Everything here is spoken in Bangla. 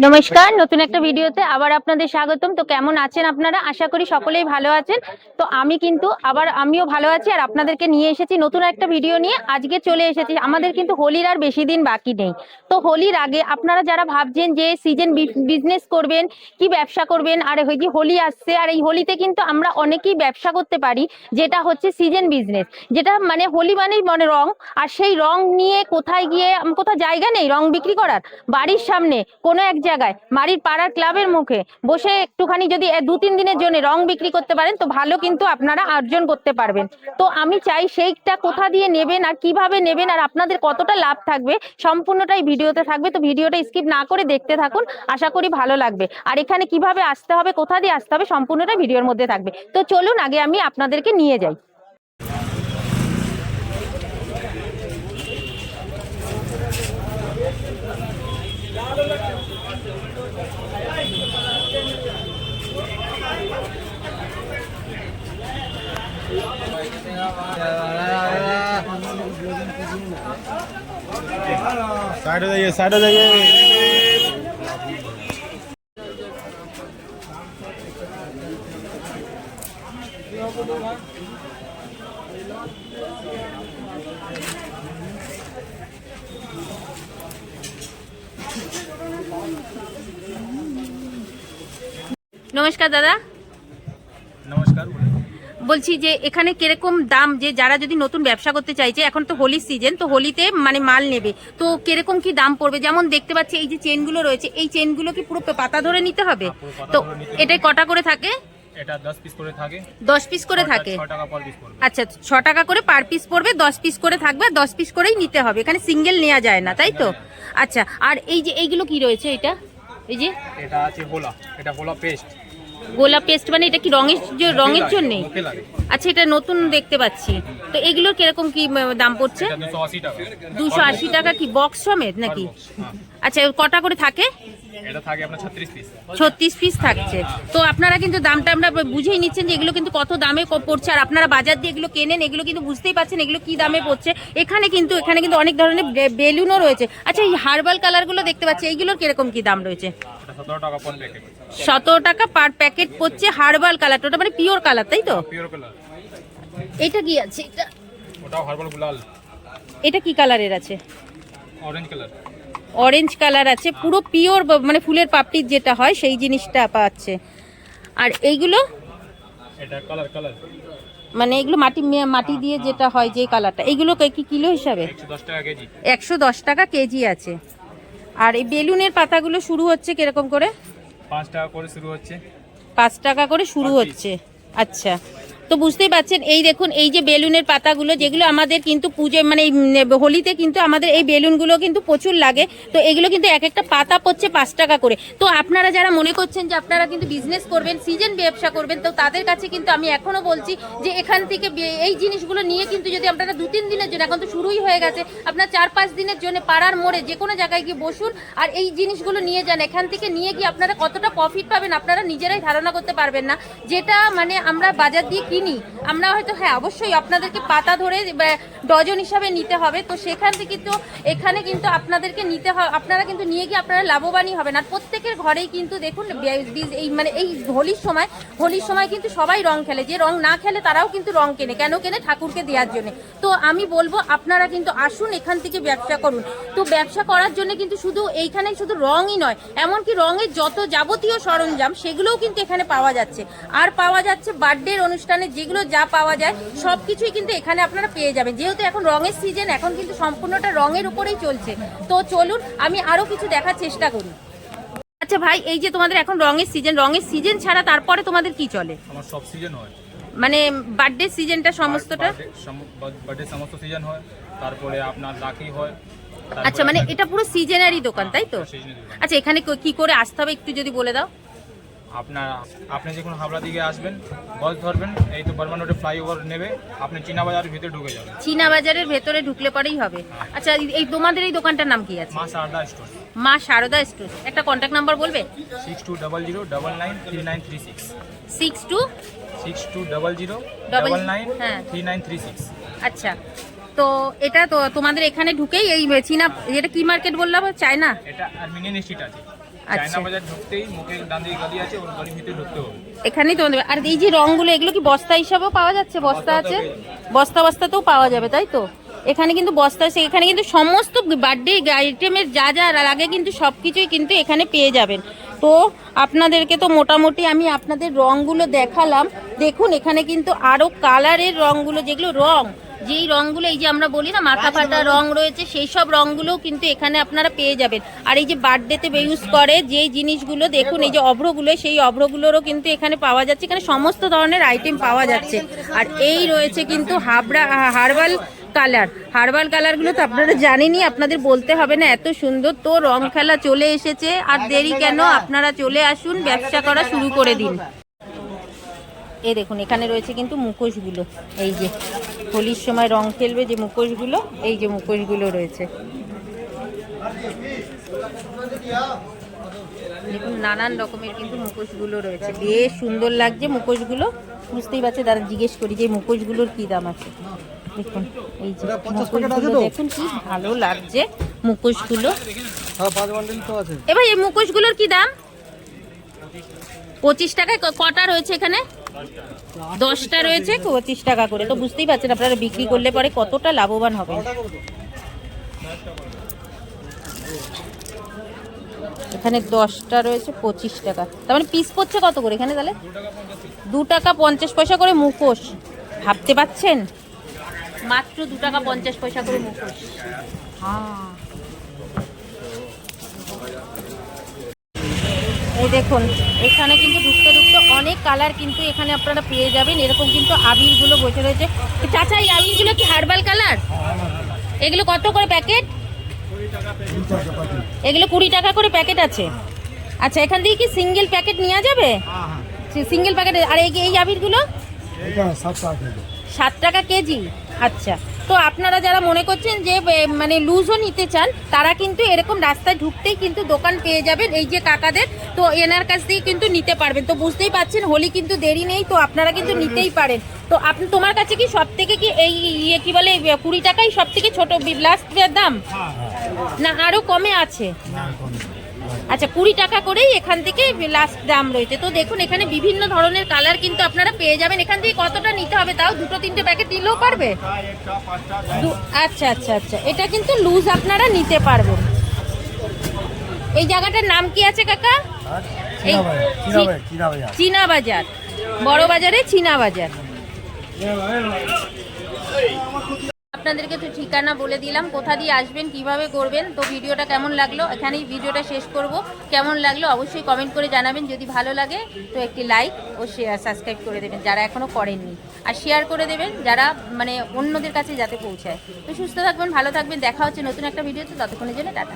নমস্কার, নতুন একটা ভিডিওতে আবার আপনাদের স্বাগতম। তো কেমন আছেন আপনারা? আশা করি সকলেই ভালো আছেন। তো আমিও ভালো আছি আর আপনাদেরকে নিয়ে এসেছি নতুন একটা ভিডিও নিয়ে। আজকে চলে এসেছি, আমাদের কিন্তু হোলির আর বেশি দিন বাকি নেই। তো হোলির আগে আপনারা যারা ভাবছেন যে সিজন বিজনেস করবেন, কি ব্যবসা করবেন, আর হোলি আসছে, আর এই হোলিতে কিন্তু আমরা অনেকেই ব্যবসা করতে পারি, যেটা হচ্ছে সিজন বিজনেস। যেটা মানে হোলি মানেই মানে রং, আর সেই রং নিয়ে কোথায় গিয়ে কোথাও জায়গা নেই রং বিক্রি করার, বাড়ির সামনে কোনো এক জায়গায় বাড়ির পাড়ার ক্লাবের মুখে বসে একটুখানি যদি 2-3 দিনের জন্য রং বিক্রি করতে পারেন তো ভালো কিন্তু আপনারা অর্জন করতে পারবেন। তো আমি চাই সেইটা কোথা দিয়ে নেবেন আর কিভাবে নেবেন আর আপনাদের কতটা লাভ থাকবে সম্পূর্ণটাই ভিডিওতে থাকবে। তো ভিডিওটা স্কিপ না করে দেখতে থাকুন, আশা করি ভালো লাগবে। আর এখানে কিভাবে আসতে হবে, কোথা দিয়ে আসতে হবে সম্পূর্ণটা ভিডিওর মধ্যে থাকবে। তো চলুন আগে আমি আপনাদেরকে নিয়ে যাই। साइड हो जाइए, साइड हो जाइए। নমস্কার দাদা। नमस्कार। বলছি যে এখানে কিরকম দাম, যে যারা যদি নতুন ব্যবসা করতে চাইছে, এখন তো হোলির সিজন, তো হোলিতে মানে মাল নেবে, তো কিরকম কি দাম পড়বে? যেমন দেখতে পাচ্ছি এই যে চেনগুলো রয়েছে, এই চেনগুলো কি পুরো পাতা ধরে নিতে হবে? তো এটাই কটা করে থাকে? এটা 10 পিস করে থাকে। 10 পিস করে থাকে। 6 টাকা পার পিস পড়বে। আচ্ছা, 6 টাকা করে পার পিস পড়বে, 10 পিস করে থাকবে, 10 পিস করেই নিতে হবে, এখানে সিঙ্গেল নেওয়া যায় না, তাই তো? আচ্ছা, আর এই যে এইগুলো কি রয়েছে? এটা এই যে এটা আছে ভোলা, এটা ভোলা পেস্ট। গোলাপ পেস্ট, মানে এটা কি রঙের জন্যে? মুখে লাগে। আচ্ছা, এটা নতুন দেখতে পাচ্ছি। তো এগুলোর কিরকম কি দাম পড়ছে? এটা 280 টাকা। 280 টাকা কি বক্স সমেত নাকি? আচ্ছা, কটা করে থাকে? এটা থাকে আপনার 36 পিস। 36 পিস থাকছে। তো আপনারা কিন্তু দামটা আমরা বুঝেই নিচ্ছেন যে এগুলো কিন্তু কত দামে পড়ছে, আর আপনারা বাজার দিয়ে এগুলো কেনেন, এগুলো কিন্তু বুঝতেই পারছেন এগুলো কি দামে পড়ছে। এখানে কিন্তু অনেক ধরনের বেলুনও রয়েছে। আচ্ছা, এই হার্বাল কালারগুলো দেখতে পাচ্ছি, এইগুলোর কিরকম কি দাম রয়েছে? এটা 17 টাকা পার প্যাকেট। 17 টাকা পার প্যাকেট পড়ছে হার্বাল কালারটা, ওটা মানে পিওর কালার, তাই তো? Pure colour. এটা কি আছে? ওটাও হার্বাল গুলাল। এটা কি কালারের আছে? Orange colour. অরেঞ্জ কালার আছে, পুরো পিওর মানে ফুলের পাপড়ির যেটা হয় সেই জিনিসটা পাচ্ছে। আর এইগুলো এটা কালার মানে এগুলো মাটি দিয়ে যেটা হয় যে কালারটা, এইগুলো কি কিলো হিসাবে? 110 টাকা কেজি। 110 টাকা কেজি আছে। আর এই বেলুনের পাতাগুলো শুরু হচ্ছে কিরকম করে? 5 টাকা করে শুরু হচ্ছে। 5 টাকা করে শুরু হচ্ছে। আচ্ছা, তো বুঝতেই পারছেন, এই দেখুন এই যে বেলুনের পাতাগুলো, যেগুলো আমাদের কিন্তু পুজো মানে হোলিতে কিন্তু আমাদের এই বেলুনগুলো কিন্তু প্রচুর লাগে। তো এগুলো কিন্তু এক একটা পাতা পড়ছে 5 টাকা করে। তো আপনারা যারা মনে করছেন যে আপনারা কিন্তু বিজনেস করবেন, সিজন ব্যবসা করবেন, তো তাদের কাছে কিন্তু আমি এখনো বলছি যে এখান থেকে এই জিনিসগুলো নিয়ে কিন্তু যদি আপনারা 2-3 দিনের জন্য, এখন তো শুরুই হয়ে গেছে, আপনার 4-5 দিনের জন্য পাড়ার মোড়ে যে কোনো জায়গায় গিয়ে বসুন আর এই জিনিসগুলো নিয়ে যান। এখান থেকে নিয়ে গিয়ে আপনারা কতটা প্রফিট পাবেন আপনারা নিজেরাই ধারণা করতে পারবেন না। যেটা মানে আমরা বাজার দিয়ে কিনি, আমরা হয়তো হ্যাঁ অবশ্যই আপনাদেরকে পাতা ধরে ডজন হিসাবে নিতে হবে, তো সেখান থেকে তো এখানে কিন্তু আপনাদেরকে নিতে হবে, আপনারা কিন্তু নিয়ে গিয়ে আপনারা লাভবানই হবেন। আর প্রত্যেকের ঘরেই কিন্তু দেখুন এই মানে এই হোলির সময় কিন্তু সবাই রং খেলে, যে রং না খেলে তারাও কিন্তু রং কেনে, কেন কেনে? ঠাকুরকে দেওয়ার জন্য। তো আমি বলবো আপনারা কিন্তু আসুন, এখান থেকে ব্যবসা করুন। তো ব্যবসা করার জন্য কিন্তু শুধু এইখানে শুধু রঙই নয়, এমনকি রঙের যত যাবতীয় সরঞ্জাম সেগুলোও কিন্তু এখানে পাওয়া যাচ্ছে। আর পাওয়া যাচ্ছে বার্থডের অনুষ্ঠানে যেগুলো যা পাওয়া যায় সবকিছুই কিন্তু এখানে আপনারা পেয়ে যাবেন। যেহেতু এখন রঙের সিজন, এখন কিন্তু সম্পূর্ণটা রঙের উপরেই চলছে। তো চলুন আমি আরো কিছু দেখার চেষ্টা করি। আচ্ছা ভাই, এই যে তোমাদের এখন রঙের সিজন ছাড়া তারপরে তোমাদের কি চলে? আমার সব সিজন হয়, মানে বার্থডে সিজনটা সমস্তটা? বার্থডে সমস্ত সিজন হয়, তারপরে আপনার রাখি হয়। আচ্ছা, মানে এটা পুরো সিজনারি দোকান, তাই তো? আচ্ছা, এখানে কি করে আসতে হবে একটু যদি বলে দাও। আপনি যখন হাবড়া দিকে আসবেন, বাস ধরবেন, এই তো বর্মান রোডে ফ্লাইওভার নেবে, আপনি চীনা বাজারের ভিতরে ঢুকে যাবেন। চীনা বাজারের ভেতরে ঢুকলে পরেই হবে। আচ্ছা, এই তোমাদের এই দোকানটার নাম কি আছে? মা শারদা স্টোর। মা শারদা স্টোর। একটা কন্ট্যাক্ট নাম্বার বলবে? 6200993936। 6200993936। 3936। আচ্ছা, তো এটা তো তোমাদের এখানে ঢুকেই এই চীনা, এটা কি মার্কেট বললাম? চায়না? এটা আর্মেনিয়ান স্ট্রিট আছে। আচ্ছা বাজার ঢুকতেই মুখে ডান দিকে গলি আছে, ওর গলির ভিতরে ঢুকতে হবে। এখানেই তোমাদের। আর এই যে রংগুলো এগুলো কি বস্তা হিসাবেও পাওয়া যাচ্ছে? বস্তা আছে, বস্তা বস্তাতেও পাওয়া যাবে তাই তো? এখানে কিন্তু বস্তা আছে, এখানে কিন্তু সমস্ত বার্থডে আইটেমের যা যা লাগে কিন্তু সব কিছুই কিন্তু এখানে পেয়ে যাবেন। তো আপনাদেরকে তো মোটামুটি আমি আপনাদের রঙগুলো দেখালাম। দেখুন এখানে কিন্তু আরও কালারের রঙগুলো, যেগুলো রং, যেই রঙগুলো এই যে আমরা বলি না মাথা ফাটা রং রয়েছে, সেই সব রঙগুলোও কিন্তু এখানে আপনারা পেয়ে যাবেন। আর এই যে বার্থডেতে ইউজ করে যেই জিনিসগুলো, দেখুন এই যে অভ্রগুলো, সেই অভ্রগুলোরও কিন্তু এখানে পাওয়া যাচ্ছে। এখানে সমস্ত ধরনের আইটেম পাওয়া যাচ্ছে। আর এই রয়েছে কিন্তু হার্বাল কালার। হার্বাল কালারগুলো তো আপনারা জানেনই, আপনাদের বলতে হবে না, এত সুন্দর। তো রং খেলা চলে এসেছে, আর দেরি কেন, আপনারা চলে আসুন, ব্যবসা করা শুরু করে দিন। এই দেখুন এখানে রয়েছে কিন্তু মুখোশগুলো, এই যে হোলির সময় রং খেলবে যে মুখোশগুলো, এই যে মুখোশগুলো রয়েছে। দেখুন নানান রকমের কিন্তু মুখোশগুলো রয়েছে, বেশ সুন্দর লাগছে মুখোশগুলো। বুঝতেই পারছে, দাদা জিজ্ঞেস করি যে মুখোশগুলোর কি দাম আছে। দেখুন এই যে মুখোশগুলো, দেখুন কি ভালো লাগছে মুখোশগুলো। এবার এই মুখোশগুলোর কি দাম? 25 টাকায় কটা রয়েছে এখানে? 10টা রয়েছে, 25 টাকা করে। তো বুঝতেই পারছেন আপনারা বিক্রি করলে পরে কতটা লাভবান হবে। এখানে 10টা রয়েছে 25 টাকা, তার মানে পিস পড়ছে কত করে এখানে তাহলে? 2 টাকা 50 পয়সা করে মুখোশ। ভাবতে পারছেন, মাত্র 2 টাকা 50 পয়সা করে মুখোশ। হ্যাঁ, এই দেখুন এখানে কিন্তু ঢুকতে ঢুকতে অনেক কালার কিন্তু এখানে আপনারা পেয়ে যাবেন। এরকম কিন্তু আবিরগুলো বসে রয়েছে। চাচা এই আবিরগুলো কি হার্বাল কালার? এগুলো কত করে প্যাকেট? এগুলো 20 টাকা করে প্যাকেট আছে। আচ্ছা, এখান থেকে কি সিঙ্গেল প্যাকেট নেওয়া যাবে? Single packet. আর এই আবিরগুলো 7 টাকা কেজি। আচ্ছা, তো আপনারা যারা মনে করছেন যে মানে লুজও নিতে চান, তারা কিন্তু এরকম রাস্তায় ঢুকতেই কিন্তু দোকান পেয়ে যাবেন এই যে কাকাদের। তো এনার কাছ থেকে কিন্তু নিতে পারবেন। তো বুঝতেই পাচ্ছেন হোলি কিন্তু দেরি নেই, তো আপনারা কিন্তু নিতেই পারেন। তো আপনি, তোমার কাছে কি সব থেকে কি এই ইয়ে কি বলে 20 টাকাই সব থেকে ছোট লাস্টের দাম, না আরো কমে আছে? আচ্ছা, 20 টাকা করেই এখান থেকে লাস্ট দাম রয়েছে। তো দেখুন এখানে বিভিন্ন ধরনের কালার কিন্তু আপনারা পেয়ে যাবেন। এখান থেকে কতটা নিতে হবে তাও? 2-3টে প্যাকেট নিলেও পারবে? আচ্ছা আচ্ছা আচ্ছা, এটা কিন্তু লুজ আপনারা নিতে পারবেন। এই জায়গাটার নাম কি আছে কাকা? চীনা বাজার, বড় বাজারে চীনা বাজার। আপনাদেরকে তো ঠিকানা বলে দিলাম, কোথা দিয়ে আসবেন, কিভাবে করবেন। তো ভিডিওটা কেমন লাগলো, এখানেই ভিডিওটা শেষ করব। কেমন লাগলো অবশ্যই কমেন্ট করে জানাবেন। যদি ভালো লাগে তো একটি লাইক ও শেয়ার, সাবস্ক্রাইব করে দেবেন যারা এখনও করেননি, আর শেয়ার করে দেবেন যারা মানে অন্যদের কাছে যাতে পৌঁছায়। তো সুস্থ থাকবেন, ভালো থাকবেন, দেখা হচ্ছে নতুন একটা ভিডিওতে। ততক্ষণের জন্য টাটা।